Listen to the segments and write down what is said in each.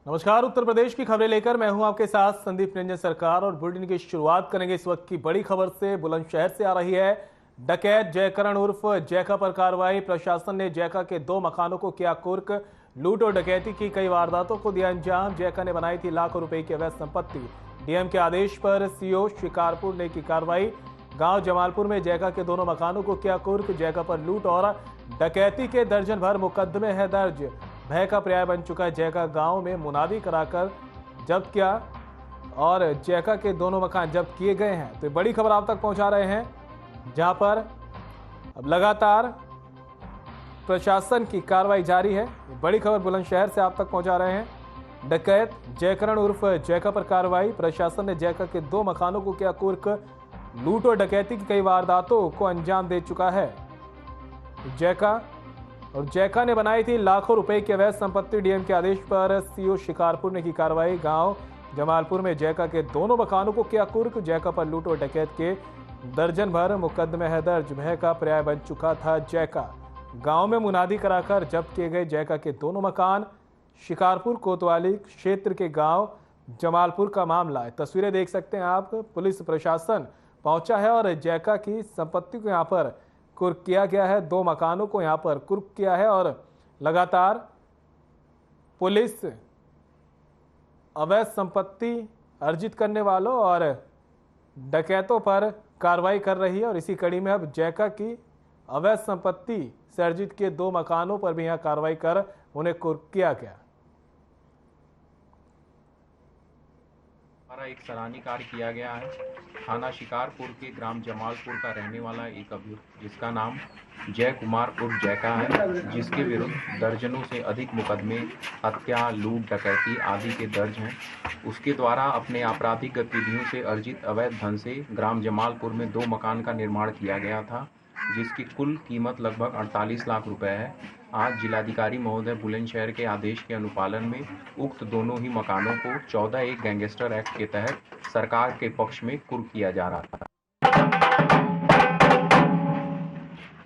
नमस्कार। उत्तर प्रदेश की खबरें लेकर मैं हूं आपके साथ संदीप निरंजन सरकार और बुलेटिन की शुरुआत करेंगे इस वक्त की बड़ी खबर से। बुलंदशहर से आ रही है। डकैत जयकरण उर्फ जैका पर कार्रवाई। प्रशासन ने जैका के 2 मकानों को किया कुर्क। लूट और डकैती की कई वारदातों को दिया अंजाम। जैका ने बनाई थी लाखों रुपए की अवैध संपत्ति। डीएम के आदेश पर सीओ शिकारपुर ने की कार्रवाई। गांव जमालपुर में जैका के दोनों मकानों को किया कुर्क। जैका पर लूट और डकैती के दर्जन भर मुकदमे हैं दर्ज। भय का पर्याय बन चुका है जैका। गांव में मुनादी कराकर जब्त किया और जैका के दोनों मकान जब्त किए गए हैं। तो बड़ी खबर आप तक पहुंचा रहे हैं, जहां पर अब लगातार प्रशासन की कार्रवाई जारी है। बड़ी खबर बुलंदशहर से आप तक पहुंचा रहे हैं। डकैत जयकरण उर्फ जैका पर कार्रवाई। प्रशासन ने जैका के 2 मकानों को किया कुर्क। लूट और डकैती की कई वारदातों को अंजाम दे चुका है जैका ने बनाई थी लाखों रुपए की अवैध संपत्ति। डीएम के आदेश पर सीओ शिकारपुर ने की कार्रवाई। गांव जमालपुर में जैका के दोनों मकानों को किया कुर्क। जैका पर लूट और डकैत के दर्जन भर मुकदमे हैं दर्ज। भय का पर्याय बन चुका था जैका। गांव में मुनादी कराकर जब्त किए गए जैका के दोनों मकान। शिकारपुर कोतवाली क्षेत्र के गांव जमालपुर का मामला है। तस्वीरें देख सकते हैं आप। पुलिस प्रशासन पहुंचा है और जैका की संपत्ति को यहां पर कुर्क किया गया है। 2 मकानों को यहां पर कुर्क किया है और लगातार पुलिस अवैध संपत्ति अर्जित करने वालों और डकैतों पर कार्रवाई कर रही है। और इसी कड़ी में अब जैका की अवैध संपत्ति से अर्जित किए 2 मकानों पर भी यहां कार्रवाई कर उन्हें कुर्क किया गया। एक सराहनीय कार्य किया गया है। थाना शिकारपुर के ग्राम जमालपुर का रहने वाला एक अभियुक्त, जिसका नाम जय कुमार उर्फ जैका है, जिसके विरुद्ध दर्जनों से अधिक मुकदमे हत्या, लूट, डकैती आदि के दर्ज हैं, उसके द्वारा अपने आपराधिक गतिविधियों से अर्जित अवैध धन से ग्राम जमालपुर में 2 मकान का निर्माण किया गया था, जिसकी कुल कीमत लगभग 48 लाख रुपए है। आज जिलाधिकारी महोदय बुलंदशहर के आदेश के अनुपालन में उक्त दोनों ही मकानों को 14(1) गैंगस्टर एक्ट के तहत सरकार के पक्ष में कुर्क किया जा रहा था।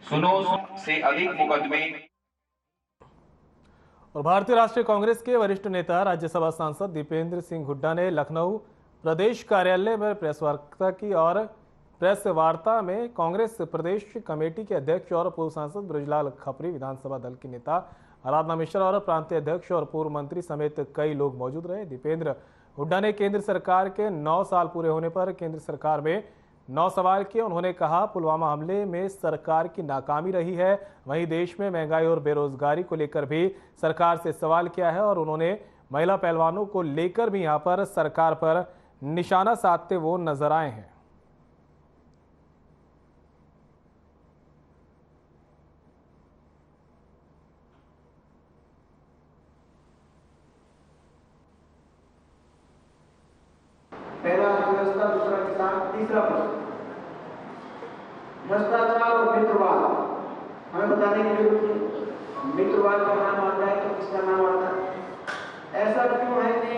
सुनो से अधिक मुकदमे। और भारतीय राष्ट्रीय कांग्रेस के वरिष्ठ नेता राज्यसभा सांसद दीपेंद्र सिंह हुड्डा ने लखनऊ प्रदेश कार्यालय में प्रेस वार्ता की और प्रेस वार्ता में कांग्रेस प्रदेश कमेटी के अध्यक्ष और पूर्व सांसद बृजलाल खपरी, विधानसभा दल की नेता आराधना मिश्रा और प्रांतीय अध्यक्ष और पूर्व मंत्री समेत कई लोग मौजूद रहे। दीपेंद्र हुड्डा ने केंद्र सरकार के 9 साल पूरे होने पर केंद्र सरकार में 9 सवाल किए। उन्होंने कहा, पुलवामा हमले में सरकार की नाकामी रही है। वहीं देश में महंगाई और बेरोजगारी को लेकर भी सरकार से सवाल किया है और उन्होंने महिला पहलवानों को लेकर भी यहां पर सरकार पर निशाना साधते वो नजर आए हैं। पहला अर्थव्यवस्था, दूसरा किसान, तीसरा प्रश्न भ्रष्टाचार और मित्रवाद। हमें बताने की जरूरत है, मित्रवाद का नाम आता है तो किसका नाम आता है? ऐसा क्यों है कि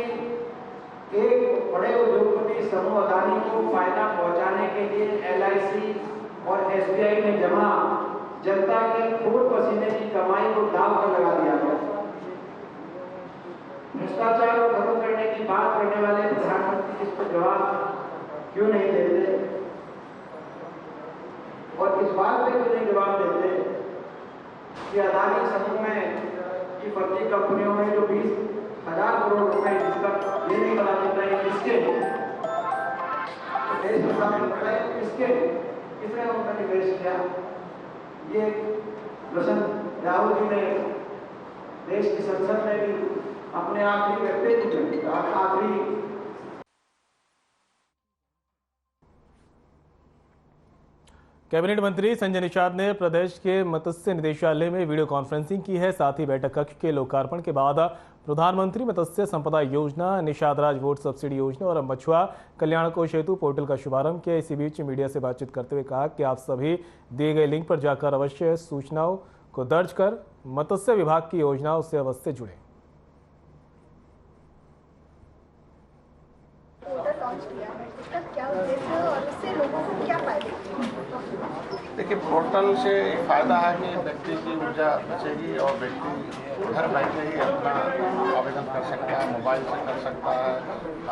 एक बड़े उद्योगपति समूह अदानी को फायदा पहुंचाने के लिए LIC और SBI में जमा जनता के खून पसीने की कमाई को दांव पर लगा दिया गया। भ्रष्टाचार को खत्म करने की बात करने वाले प्रधानमंत्री इस पर जवाब क्यों नहीं देते और इस बात पे क्यों नहीं जवाब देते कि अदानी समूह में की फर्जी कंपनियों में जो 20,000 करोड़ रुपए जिसका ये नहीं बता देता है किसके देश में सामने किसके किसने उनका निवेश किया। ये प्रश्न राहुल जी ने देश की संसद में भी अपने आखिरी व्यक्तित्व आखिरी कैबिनेट मंत्री संजय निषाद ने प्रदेश के मत्स्य निदेशालय में वीडियो कॉन्फ्रेंसिंग की है। साथ ही बैठक कक्ष के लोकार्पण के बाद प्रधानमंत्री मत्स्य संपदा योजना, निषाद राज वोट सब्सिडी योजना और मछुआ कल्याण कोष हेतु पोर्टल का शुभारंभ किया। इसी बीच मीडिया से बातचीत करते हुए कहा कि आप सभी दिए गए लिंक पर जाकर अवश्य सूचनाओं को दर्ज कर मत्स्य विभाग की योजनाओं से अवश्य जुड़े। क्या उद्देश्य और इससे लोगों को क्या फायदे? देखिए, पोर्टल से एक फ़ायदा है कि व्यक्ति की ऊर्जा बचेगी और व्यक्ति घर बैठे ही अपना आवेदन कर सकता है, मोबाइल से कर सकता है,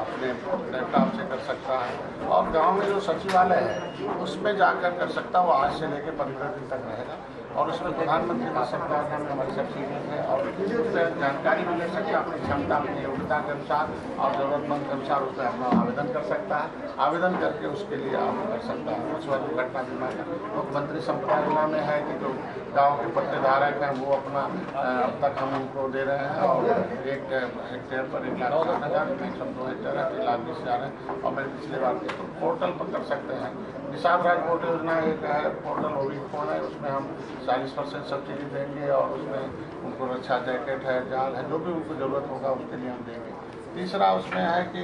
अपने लैपटॉप से कर सकता है। और गांव में जो सचिवालय है उसमें जाकर कर सकता है। वो आज से लेकर 15 दिन तक रहेगा और उसमें प्रधानमंत्री का सरकार का हमारी सब्सिडी है और उसमें जानकारी भी ले सकते हैं अपनी क्षमता, अपनी योग्यता के अनुसार और ज़रूरतमंद के अनुसार उसमें अपना आवेदन कर सकता है। आवेदन करके उसके लिए आप कर सकता है। उसमें दुर्घटना बीमा का मुख्यमंत्री संपदा योजना में है कि जो गाँव के पट्टेधारक हैं वो अपना अब तक हम उनको दे रहे हैं और 1 हेक्टेयर पर 1,60,000, मैक्सिमम 2 हेक्टेयर है, 3,20,000 है। और मैंने पिछले बार के तो पोर्टल पर कर सकते हैं। निषाद राज वोट योजना एक है पोर्टल, वो भी फोन है, उसमें हम 40% सब्सिडी देंगे और उसमें उनको रक्षा जैकेट है, जाल है, जो भी उनको ज़रूरत होगा उसके लिए हम देंगे। तीसरा उसमें है कि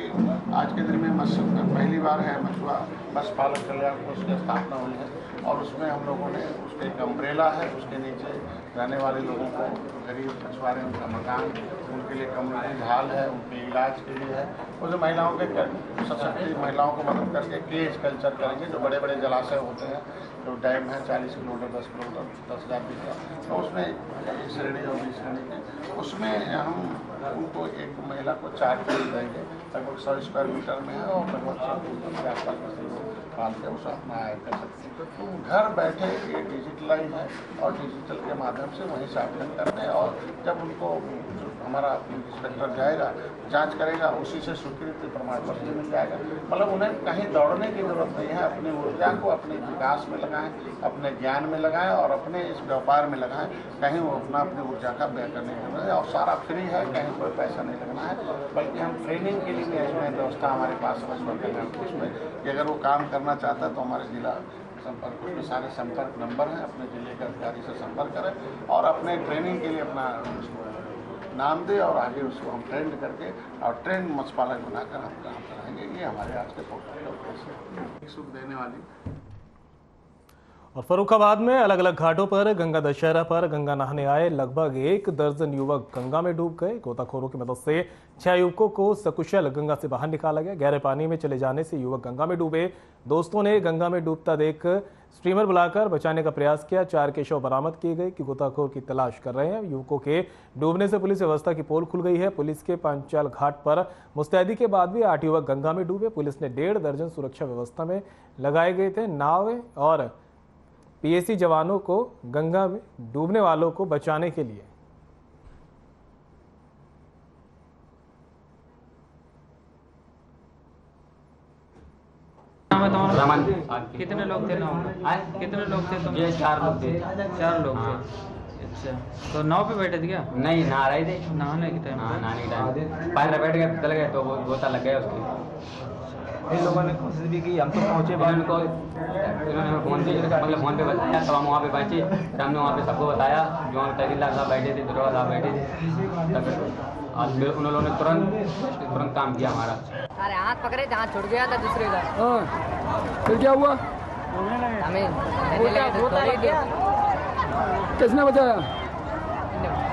आज के दिन में पहली बार है मत्स्य पालक कल्याण कोष की स्थापना हुई है और उसमें हम लोगों ने उसके एक अम्ब्रेला है, उसके नीचे रहने वाले लोगों को, गरीब मछुआरे, उनका मकान, उनके लिए कम्युनिटी हॉल है, उनके इलाज के लिए है। और जो महिलाओं के सशक्ति महिलाओं को मदद करके केज कल्चर करेंगे। जो बड़े बड़े जलाशय होते हैं, जो डैम है 40 किलोमीटर, 10 किलोमीटर, 10,000 मीटर, तो उसमें श्रेणी और 20 श्रेणी के उसमें हम उनको एक महिला को 4 केज देंगे, लगभग 100 स्क्वायर मीटर में है और लगभग 100 के आसपास पाल के उसे अपना आय कर सकते हैं। तो घर बैठे ये डिजिटलाइज है और डिजिटल के माध्यम से वहीं से आवेदन करने और जब उनको हमारा इंस्पेक्टर जाएगा, जांच करेगा, उसी से स्वीकृति प्रमाण पत्र मिल जाएगा। मतलब उन्हें कहीं दौड़ने की जरूरत नहीं है। अपनी ऊर्जा को अपने विकास में लगाएं, अपने ज्ञान में लगाएं और अपने इस व्यापार में लगाएं। कहीं वो अपनी ऊर्जा का व्यय करने की जरूरत है और सारा फ्री है, कहीं कोई पैसा नहीं लगना है। बल्कि हम ट्रेनिंग के लिए भी इसमें व्यवस्था हमारे पास उसमें कि अगर वो काम करना चाहता है तो हमारे जिला संपर्क उसमें सारे संपर्क नंबर हैं, अपने जिले के अधिकारी से संपर्क करें और अपने ट्रेनिंग के लिए अपना नाम दे और आगे उसको हम ट्रेंड करके और ट्रेंड मत्स्य पालक बनाकर हम काम कराएंगे। ये हमारे आज के पोर्टल का उद्देश्य है, सुख देने वाली। और फर्रुखाबाद में अलग अलग घाटों पर गंगा दशहरा पर गंगा नहाने आए लगभग 1 दर्जन युवक गंगा में डूब गए। गोताखोरों की मदद से 6 युवकों को सकुशल गंगा से बाहर निकाला गया। गहरे पानी में चले जाने से युवक गंगा में डूबे। दोस्तों ने गंगा में डूबता देख स्ट्रीमर बुलाकर बचाने का प्रयास किया। 4 के शव बरामद किए गए कि गोताखोर की तलाश कर रहे हैं। युवकों के डूबने से पुलिस व्यवस्था की पोल खुल गई है। पुलिस के पांचाल घाट पर मुस्तैदी के बाद भी 8 युवक गंगा में डूबे। पुलिस ने 1.5 दर्जन सुरक्षा व्यवस्था में लगाए गए थे नावें और पीएसी जवानों को गंगा में डूबने वालों को बचाने के लिए। कितने लोग थे नाव में? कितने लोग थे तुम? ये 4 लोग थे। 4 लोग थे। अच्छा, तो नाव पे बैठे थे क्या? नहीं, नहा रहे थे। नहाने के टाइम? हाँ, नहाने के टाइम पैर बैठ गए, चल गए तो वो गोता लग गया उसके। इन लोगों ने कोशिश भी की, हम तो पहुंचे बाद इन्होंने फोन से मतलब फोन पे बताया, तब हम वहाँ पे पहुँचे, सामने वहाँ पे सबको बताया। जो वहाँ तहसीलदार साहब बैठे थे, दुर्गा साहब बैठे थे, तब आज फिर उन लोगों ने तुरंत काम किया हमारा। अरे हाथ पकड़े जहाँ छूट गया था दूसरे का। हाँ, फिर क्या हुआ? हमें किसने बचाया?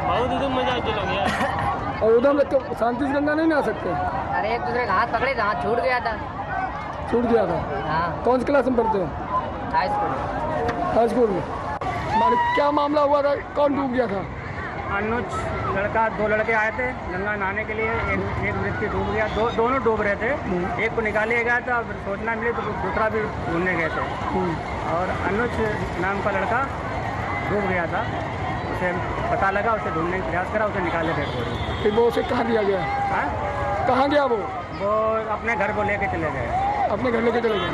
बहुत उधर मजा चलो गया। और उधर में तो शांति से गंगा नहीं नहा सकते? अरे एक दूसरे का हाथ पकड़े जहाँ छूट गया था। छूट गया था? हाँ। कौन सी क्लास में पढ़ते हो? High school. हाई स्कूल में। मालिक क्या मामला हुआ था? कौन डूब गया था? अनुज लड़का, 2 लड़के आए थे गंगा नहाने के लिए। एक व्यक्ति डूब गया, दोनों डूब रहे थे। एक को निकाले गया था, सोचना मिले तो दूसरा भी ढूंढने गए थे। और अनुज नाम का लड़का डूब गया था। उसे पता लगा, उसे ढूंढने का प्रयास करा, उसे निकाले थे थोड़ी। फिर वो उसे कहाँ दिया गया? कहाँ गया वो? अपने घर को लेके चले गए। अपने घर लेके चले गए?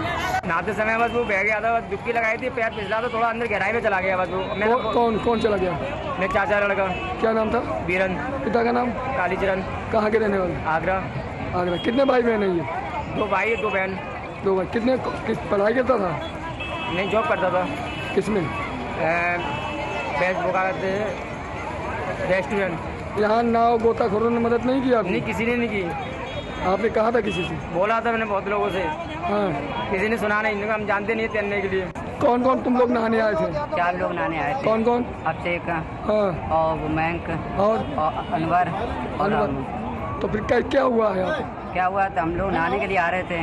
नहाते समय बस वो बह गया था, डुबकी लगाई थी, पैर फिसला तो थोड़ा अंदर गहराई में चला गया बस वो। कौन चला गया? मेरे चाचा लड़का। क्या नाम था? बीरन। पिता का नाम? कालीचरण। कहाँ के रहने वाले? आगरा। आगरा। कितने भाई बहन है ये? 2 भाई 2 बहन। 2 भाई। कितने पढ़ाई करता था? नहीं, जॉब करता था। किसमें? रेस्टोरेंट। यहाँ नाव गोताखोरों ने मदद नहीं की आपकी? नहीं, किसी ने नहीं की। आपने कहा था किसी से? बोला था मैंने बहुत लोगों से। हाँ। किसी ने सुना नहीं, हम जानते नहीं तैरने के लिए। कौन कौन तुम लोग नहाने आए थे? 4 लोग नहाने आए थे। कौन कौन? अभिषेक हाँ। और मयंक और अनवर। तो फिर क्या हुआ है यहाँ पे? क्या हुआ था, हम लोग नहाने के लिए आ रहे थे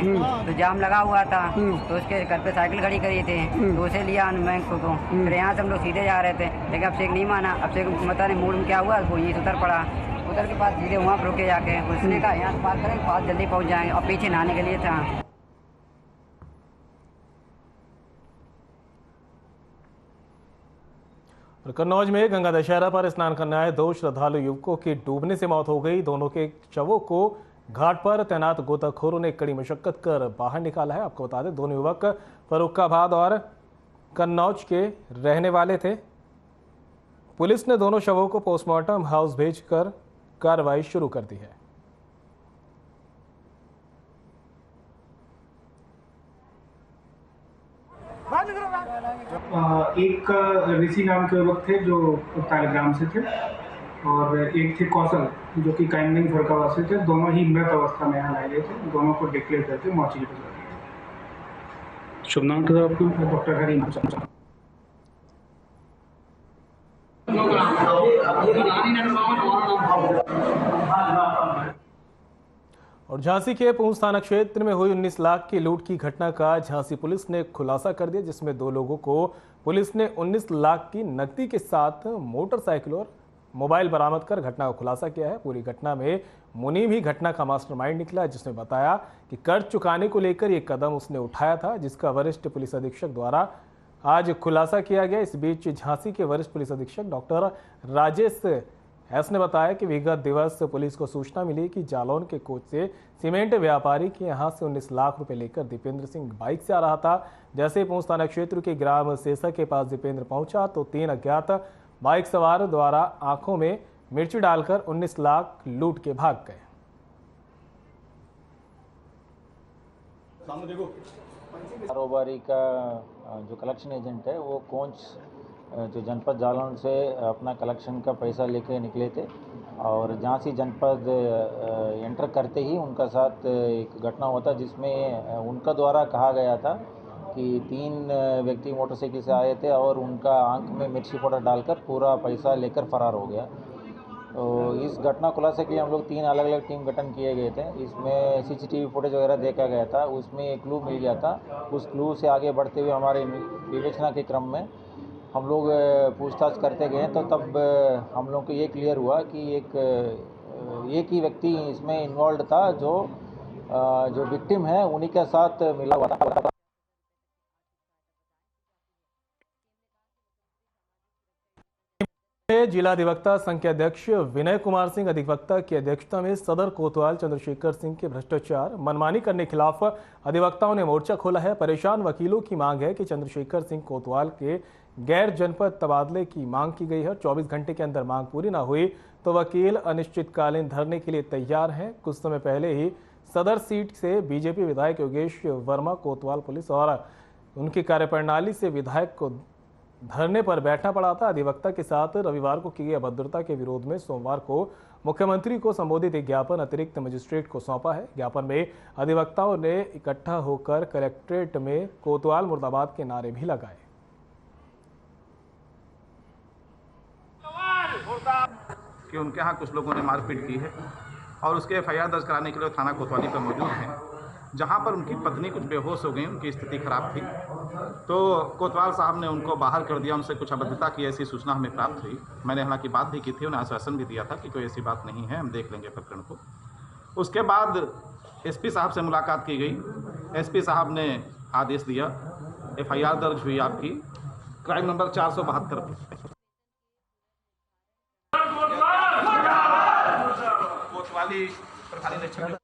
तो जाम लगा हुआ था, तो उसके घर पे साइकिल खड़ी करी थी, तो उसे लिया बैंक को। फिर यहाँ से हम लोग सीधे जा रहे थे, लेकिन अब शेख नहीं माना। अब शेख पता नहीं मूड में क्या हुआ, वो यहीं उतर पड़ा। उतर के पास सीधे वहाँ पर रुके जाके उसने कहा यहाँ से पास करें, पास जल्दी पहुँच जाएंगे, और पीछे नहाने के लिए था। और कन्नौज में गंगा दशहरा पर स्नान करने आए 2 श्रद्धालु युवकों की डूबने से मौत हो गई। दोनों के शवों को घाट पर तैनात गोताखोरों ने कड़ी मशक्कत कर बाहर निकाला है। आपको बता दें, दोनों युवक फर्रुखाबाद और कन्नौज के रहने वाले थे। पुलिस ने दोनों शवों को पोस्टमार्टम हाउस भेजकर कार्रवाई शुरू कर दी है। एक ऋषि नाम के युवक थे जो तालिग्राम से थे, और एक थे कौशल जो कि काइंडिंग फर्रुखाबाद से थे। दोनों ही मृत अवस्था में यहाँ लाए गए थे। दोनों को डिक्लेयर करके मौचरी भिजवा दिया। शुभ नाम था आपका? डॉक्टर हरी। और झांसी के पूंछ थाना क्षेत्र में हुई 19 लाख की लूट की घटना का झांसी पुलिस ने खुलासा कर दिया, जिसमें 2 लोगों को पुलिस ने 19 लाख की नकदी के साथ मोटरसाइकिल और मोबाइल बरामद कर घटना का खुलासा किया है। पूरी घटना में मुनीम ही घटना का मास्टरमाइंड निकला, जिसने बताया कि कर्ज चुकाने को लेकर ये कदम उसने उठाया था, जिसका वरिष्ठ पुलिस अधीक्षक द्वारा आज खुलासा किया गया। इस बीच झांसी के वरिष्ठ पुलिस अधीक्षक डॉक्टर राजेश एस ने बताया कि विगत दिवस पुलिस को सूचना मिली कि जालौन के कोच से सीमेंट व्यापारी के यहां से 19 लाख रुपए लेकर दीपेंद्र सिंह बाइक से आ रहा था। जैसे ही पूंछ थाना क्षेत्र के ग्राम सेसा के पास दीपेंद्र पहुंचा तो 3 अज्ञात बाइक सवार द्वारा आंखों में मिर्ची डालकर 19 लाख लूट के भाग गए। कारोबारी का जो कलेक्शन एजेंट है वो कोंच जो जनपद जालौन से अपना कलेक्शन का पैसा लेके निकले थे, और झांसी जनपद एंटर करते ही उनका साथ एक घटना हुआ था, जिसमें उनका द्वारा कहा गया था कि 3 व्यक्ति मोटरसाइकिल से आए थे और उनका आंख में मिर्ची पाउडर डालकर पूरा पैसा लेकर फरार हो गया। तो इस घटना खुलासे के लिए हम लोग 3 अलग अलग टीम गठन किए गए थे। इसमें सीसीटीवी फुटेज वगैरह देखा गया था, उसमें एक क्लू मिल गया था। उस क्लू से आगे बढ़ते हुए हमारे विवेचना के क्रम में हम लोग पूछताछ करते गए, तो तब हम लोग को ये क्लियर हुआ कि एक ही व्यक्ति इसमें इन्वॉल्व था, जो विक्टिम है उन्हीं के साथ मिला हुआ था। जिला अधिवक्ता संघ के अध्यक्ष विनय कुमार सिंह अधिवक्ता की अध्यक्षता में सदर कोतवाल चंद्रशेखर सिंह के भ्रष्टाचार मनमानी करने के खिलाफ अधिवक्ताओं ने मोर्चा खोला है। परेशान वकीलों की मांग है कि चंद्रशेखर सिंह कोतवाल के गैर जनपद तबादले की मांग की गई है। 24 घंटे के अंदर मांग पूरी ना हुई तो वकील अनिश्चितकालीन धरने के लिए तैयार हैं। कुछ समय पहले ही सदर सीट से बीजेपी विधायक योगेश वर्मा कोतवाल पुलिस और उनकी कार्यप्रणाली से विधायक को धरने पर बैठना पड़ा था। अधिवक्ता के साथ रविवार को की गई अभद्रता के विरोध में सोमवार को मुख्यमंत्री को संबोधित एक ज्ञापन अतिरिक्त मजिस्ट्रेट को सौंपा है। ज्ञापन में अधिवक्ताओं ने इकट्ठा होकर कलेक्ट्रेट में कोतवाल मुर्दाबाद के नारे भी लगाए। कि उनके यहाँ कुछ लोगों ने मारपीट की है और उसके एफआईआर दर्ज कराने के लिए थाना कोतवाली पर मौजूद हैं, जहाँ पर उनकी पत्नी कुछ बेहोश हो गई, उनकी स्थिति खराब थी। तो कोतवाल साहब ने उनको बाहर कर दिया, उनसे कुछ अभद्रता की ऐसी सूचना हमें प्राप्त हुई। मैंने हालांकि बात भी की थी, उन्हें आश्वासन भी दिया था कि कोई ऐसी बात नहीं है, हम देख लेंगे प्रकरण को। उसके बाद एसपी साहब से मुलाकात की गई। एसपी साहब ने आदेश दिया, एफआईआर दर्ज हुई आपकी क्राइम नंबर 472 कोतवाली प्रभारी निरीक्षक।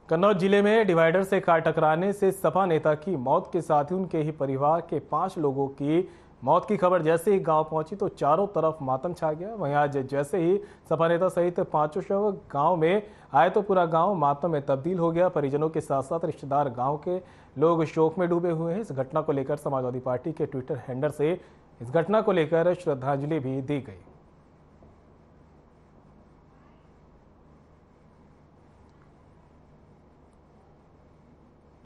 कन्नौज जिले में डिवाइडर से कार टकराने से सपा नेता की मौत के साथ ही उनके ही परिवार के 5 लोगों की मौत की खबर जैसे ही गांव पहुंची तो चारों तरफ मातम छा गया। वहीं आज जैसे ही सपा नेता सहित 5 शव गांव में आए तो पूरा गांव मातम में तब्दील हो गया। परिजनों के साथ साथ रिश्तेदार गांव के लोग शोक में डूबे हुए हैं। इस घटना को लेकर समाजवादी पार्टी के ट्विटर हैंडल से इस घटना को लेकर श्रद्धांजलि भी दी गई।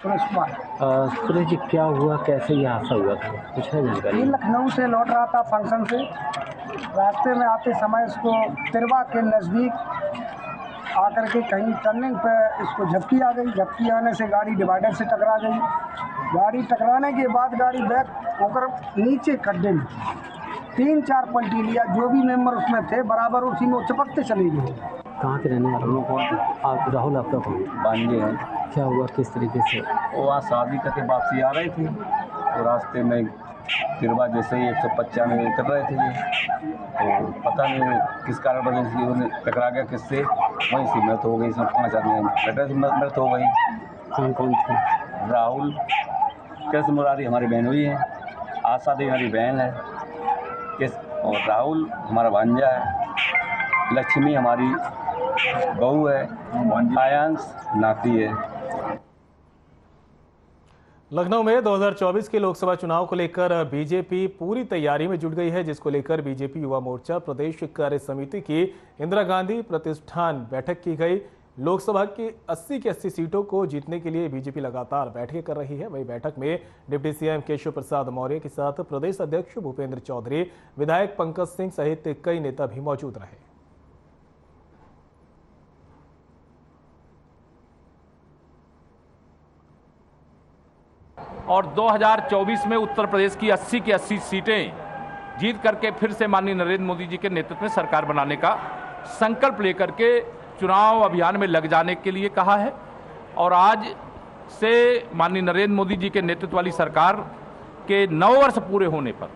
सुरेश जी, क्या हुआ, कैसे ये हादसा हुआ था, कुछ है जानकारी? लखनऊ से लौट रहा था फंक्शन से, रास्ते में आते समय इसको तिरवा के नज़दीक आकर के कहीं टर्निंग पे इसको झपकी आ गई। झपकी आने से गाड़ी डिवाइडर से टकरा गई। गाड़ी टकराने के बाद गाड़ी बैक होकर नीचे खड्डे में 3-4 पलटी लिया। जो भी मेंबर उसमें थे बराबर उसी में चिपकते चले गए। कहाँ के रहने वाले लोग? आप राहुल आपका कौन? बानवे है। क्या हुआ, किस तरीके से? वो वहाँ शादी करके वापसी आ रही थी, तो रास्ते में तिरवा जैसे ही 195 उतर रहे थे ये, तो पता नहीं किस कारण वजह से उन्होंने टकरा गया किससे, वहीं से मृत हो गई। इसमें 5 आदमी टकरा से मृत हो गई। कौन कौन थे? राहुल कृष्ण मुरारी हमारी बहन हुई है, आशा देवी हमारी बहन है, और राहुल हमारा भांजा है, लक्ष्मी हमारी बहू है, आयांश नाती है। लखनऊ में 2024 के लोकसभा चुनाव को लेकर बीजेपी पूरी तैयारी में जुट गई है, जिसको लेकर बीजेपी युवा मोर्चा प्रदेश कार्य समिति की इंदिरा गांधी प्रतिष्ठान बैठक की गई। लोकसभा की 80 की 80 सीटों को जीतने के लिए बीजेपी लगातार बैठकें कर रही है। वही बैठक में डिप्टी सीएम केशव प्रसाद मौर्य के साथ प्रदेश अध्यक्ष भूपेंद्र चौधरी, विधायक पंकज सिंह सहित कई नेता भी मौजूद रहे। और 2024 में उत्तर प्रदेश की 80 की 80 सीटें जीत करके फिर से माननीय नरेंद्र मोदी जी के नेतृत्व में सरकार बनाने का संकल्प लेकर के चुनाव अभियान में लग जाने के लिए कहा है। और आज से माननीय नरेंद्र मोदी जी के नेतृत्व वाली सरकार के 9 वर्ष पूरे होने पर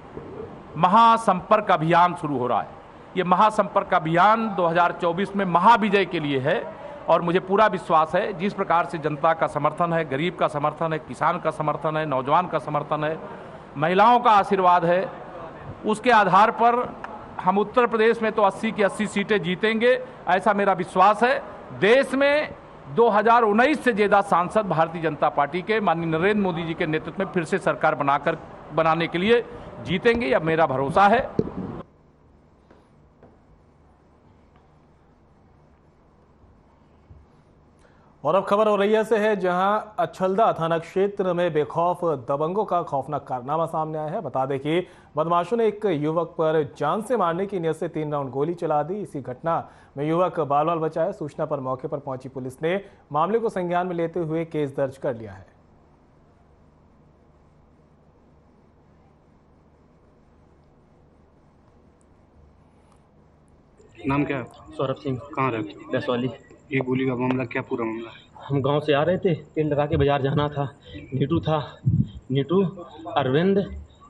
महासंपर्क अभियान शुरू हो रहा है। ये महासंपर्क अभियान 2024 में महाविजय के लिए है और मुझे पूरा विश्वास है जिस प्रकार से जनता का समर्थन है, गरीब का समर्थन है, किसान का समर्थन है, नौजवान का समर्थन है, महिलाओं का आशीर्वाद है, उसके आधार पर हम उत्तर प्रदेश में तो 80 की 80 सीटें जीतेंगे, ऐसा मेरा विश्वास है। देश में 2019 से ज़्यादा सांसद भारतीय जनता पार्टी के माननीय नरेंद्र मोदी जी के नेतृत्व में फिर से सरकार बनाने के लिए जीतेंगे, यह मेरा भरोसा है। और अब खबर औरैया से है, जहां अछलदा थाना क्षेत्र में बेखौफ दबंगों का खौफनाक कारनामा सामने आया है। बता दें कि बदमाशों ने एक युवक पर जान से मारने की नियत से 3 राउंड गोली चला दी। इसी घटना में युवक बाल बाल बचा है। सूचना पर मौके पर पहुंची पुलिस ने मामले को संज्ञान में लेते हुए केस दर्ज कर लिया है। नाम क्या है? सौरभ सिंह। कहाँ रहते? बैसवाली। ये गोली का मामला क्या पूरा मामला है? हम गांव से आ रहे थे, तेल लगा के बाजार जाना था। नीटू था, नीटू, अरविंद,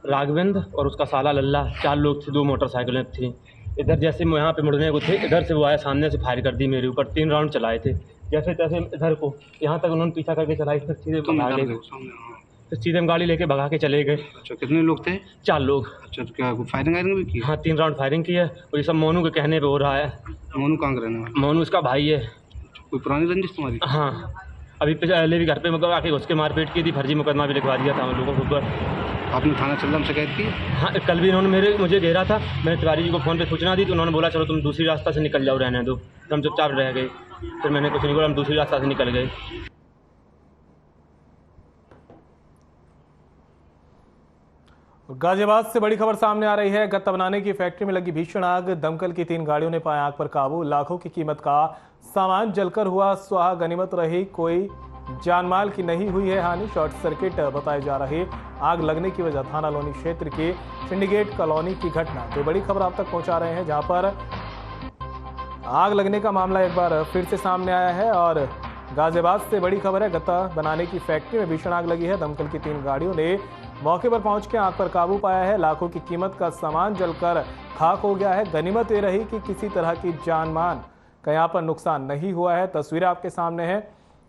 राघवेंद्र और उसका साला लल्ला, 4 लोग थे, 2 मोटरसाइकिलें थी। इधर जैसे यहाँ पे मुड़ने को थे, इधर से वो आया, सामने से फायर कर दी मेरे ऊपर। 3 राउंड चलाए थे, जैसे तैसे इधर को यहाँ तक उन्होंने पीछा करके चलाई, फिर सीधे भाग ले गए। फिर सीधे हम गाड़ी लेके भगा के चले गए। अच्छा, कितने लोग थे? 4 लोग। अच्छा, तो क्या फायरिंग भी की? हाँ, 3 राउंड फायरिंग की है और ये सब मोनू के कहने पे हो रहा है। मोनू कहाँ रहने वाला? मोनू इसका भाई है। कोई पुरानी रंजिश तुम्हारी? हाँ, अभी पहले भी घर पे मतलब आके घुस के मारपीट की थी, फर्जी मुकदमा भी लिखवा दिया था हम लोगों के ऊपर। आपने थाना चल्ला में शिकायत की? हाँ, कल भी इन्होंने मुझे घेरा था। मैंने तिवारी जी को फ़ोन पे सूचना दी तो उन्होंने बोला चलो तुम दूसरी रास्ता से निकल जाओ, रहने दो। हम चुपचाप रह गए। फिर मैंने कुछ नहीं बोला, हम दूसरी रास्ता से निकल गए। गाजियाबाद से बड़ी खबर सामने आ रही है। गत्ता बनाने की फैक्ट्री में लगी भीषण आग। दमकल की 3 गाड़ियों ने पाया आग पर काबू। लाखों की कीमत का सामान जलकर हुआ स्वाहा। गनीमत रही, कोई जानमाल की नहीं हुई है हानि। शॉर्ट सर्किट बताई जा रही आग लगने की वजह थाना लोनी क्षेत्र के सिंडिकेट कॉलोनी की घटना। तो बड़ी खबर आप तक पहुंचा रहे हैं, जहां पर आग लगने का मामला एक बार फिर से सामने आया है। और गाजियाबाद से बड़ी खबर है, गत्ता बनाने की फैक्ट्री में भीषण आग लगी है। दमकल की 3 गाड़ियों ने मौके पर पहुंच के आग पर काबू पाया है। लाखों की कीमत का सामान जलकर खाक हो गया है। गनीमत ये रही कि किसी तरह की जान माल का यहाँ पर नुकसान नहीं हुआ है। तस्वीरें आपके सामने हैं।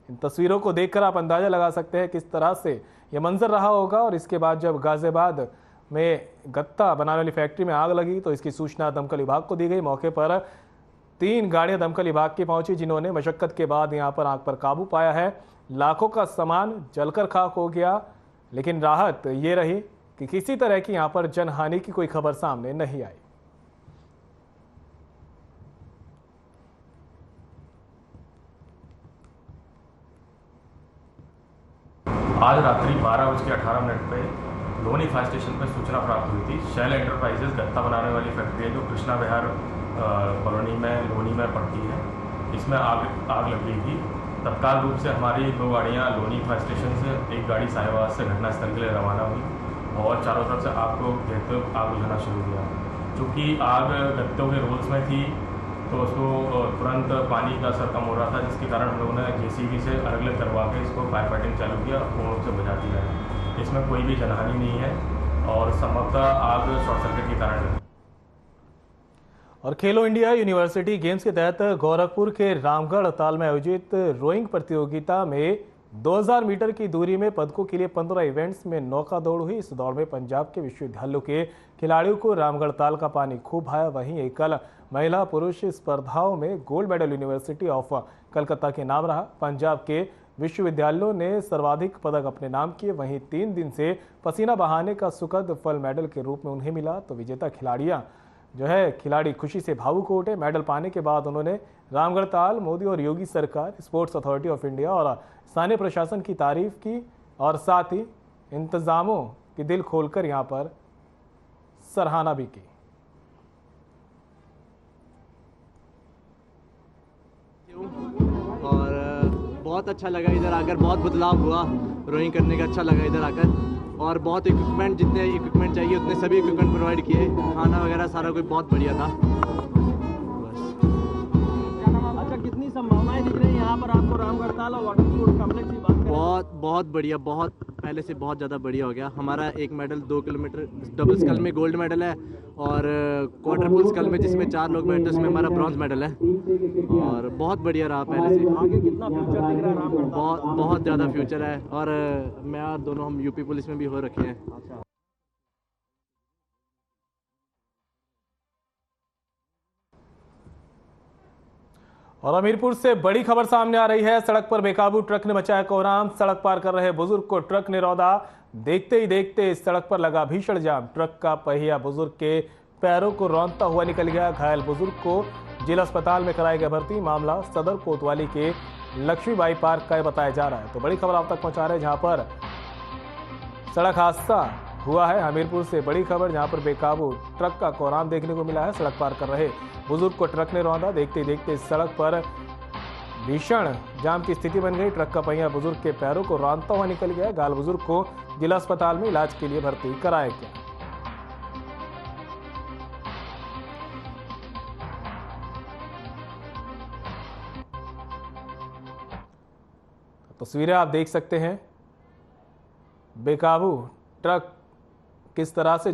इन तस्वीरों को देखकर आप अंदाजा लगा सकते हैं किस तरह से यह मंजर रहा होगा। और इसके बाद जब गाजियाबाद में गत्ता बनाने वाली फैक्ट्री में आग लगी तो इसकी सूचना दमकल विभाग को दी गई। मौके पर 3 गाड़ियां दमकल विभाग की पहुंची, जिन्होंने मशक्कत के बाद यहां पर आग पर काबू पाया है। लाखों का सामान जलकर खाक हो गया, लेकिन राहत ये रही कि किसी तरह की यहां पर जनहानि की कोई खबर सामने नहीं आई। आज रात्रि 12:18 पे लोनी फायर स्टेशन पर सूचना प्राप्त हुई थी। शैल एंटरप्राइजेज गत्ता बनाने वाली फैक्ट्री है जो कृष्णा विहार कॉलोनी में लोनी में पड़ती है। इसमें आग लग गई थी। तत्काल रूप से हमारी 2 गाड़ियाँ लोनी फायर स्टेशन से, एक गाड़ी साहिवाबाद से घटनास्थल के लिए रवाना हुई और चारों तरफ से आग को घेरते हुए आग बुझाना शुरू किया। चूँकि आग गत्तों के रोल्स में थी तो उसको तुरंत पानी का असर कम हो रहा था, जिसके कारण हम लोगों ने JCB से अलग करवा के इसको फायर फाइटिंग चालू किया, पूर्ण रूप से बुझा दिया है। इसमें कोई भी जनहानि नहीं है और संभवतः आग शॉर्ट सर्किट के कारण है। और खेलो इंडिया यूनिवर्सिटी गेम्स के तहत गोरखपुर के रामगढ़ ताल में आयोजित रोइंग प्रतियोगिता में 2000 मीटर की दूरी में पदकों के लिए 15 इवेंट्स में नौका दौड़ हुई। इस दौड़ में पंजाब के विश्वविद्यालयों के खिलाड़ियों को रामगढ़ ताल का पानी खूब भाया। वहीं एकल महिला पुरुष स्पर्धाओं में gold medal university of Calcutta के नाम रहा। पंजाब के विश्वविद्यालयों ने सर्वाधिक पदक अपने नाम किए। वहीं 3 दिन से पसीना बहाने का सुखद फल मेडल के रूप में उन्हें मिला। तो विजेता खिलाड़ी खुशी से भावुक हो उठे। मेडल पाने के बाद उन्होंने रामगढ़ ताल, मोदी और योगी सरकार, स्पोर्ट्स अथॉरिटी ऑफ इंडिया और स्थानीय प्रशासन की तारीफ की और साथ ही इंतजामों की दिल खोलकर यहां पर सराहना भी की। और बहुत अच्छा लगा इधर आकर, बहुत बदलाव हुआ रोइंग करने का, अच्छा लगा इधर आकर। और बहुत इक्विपमेंट, जितने इक्विपमेंट चाहिए उतने सभी इक्विपमेंट प्रोवाइड किए, खाना वगैरह सारा कुछ बहुत बढ़िया था। अच्छा, कितनी संभावनाएं दिख रही हैं यहाँ पर आपको रामगढ़ ताल और वाटर स्पोर्ट्स कॉम्प्लेक्स की बात करें? बहुत बढ़िया, बहुत पहले से बहुत ज़्यादा बढ़िया हो गया। हमारा एक मेडल 2 किलोमीटर डबल स्कल में गोल्ड मेडल है और क्वाड्रपल स्कल में जिसमें 4 लोग बैठते हैं उसमें हमारा ब्रॉन्ज मेडल है और बहुत बढ़िया रहा पहले से। आगे कितना फ्यूचर दिख रहा है रामगढ़ ताल? बहुत ज़्यादा फ्यूचर है और मैं और दोनों हम यूपी पुलिस में भी हो रखे हैं। और हमीरपुर से बड़ी खबर सामने आ रही है। सड़क पर बेकाबू ट्रक ने मचाया कोहराम। सड़क पार कर रहे बुजुर्ग को ट्रक ने रौंदा। देखते ही देखते इस सड़क पर लगा भीषण जाम। ट्रक का पहिया बुजुर्ग के पैरों को रौंदता हुआ निकल गया। घायल बुजुर्ग को जिला अस्पताल में कराया गया भर्ती। मामला सदर कोतवाली के लक्ष्मीबाई पार्क का बताया जा रहा है। तो बड़ी खबर आप तक पहुंचा रहे हैं जहां पर सड़क हादसा हुआ है। हमीरपुर से बड़ी खबर, जहां पर बेकाबू ट्रक का कोहराम देखने को मिला है। सड़क पार कर रहे बुजुर्ग को ट्रक ने रौंदा। देखते ही देखते इस सड़क पर भीषण जाम की स्थिति बन गई। ट्रक का पहिया बुजुर्ग के पैरों को रौंदता हुआ निकल गया। घायल बुजुर्ग को जिला अस्पताल में इलाज के लिए भर्ती कराया गया। तस्वीरें आप देख सकते हैं, बेकाबू ट्रक किस तरह से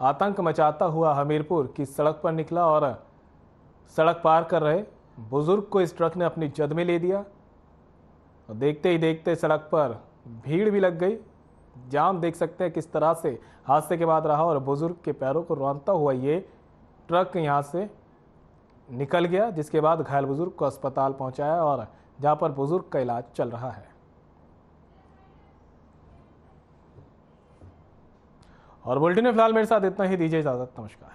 आतंक मचाता हुआ हमीरपुर की सड़क पर निकला और सड़क पार कर रहे बुजुर्ग को इस ट्रक ने अपनी जद में ले दिया। और देखते ही देखते सड़क पर भीड़ भी लग गई। जाम देख सकते हैं किस तरह से हादसे के बाद रहा और बुजुर्ग के पैरों को रौंदता हुआ ये ट्रक यहाँ से निकल गया, जिसके बाद घायल बुजुर्ग को अस्पताल पहुँचाया और जहाँ पर बुजुर्ग का इलाज चल रहा है। और बुलेटिन में फिलहाल मेरे साथ इतना ही। दीजिए इजाजत, नमस्कार।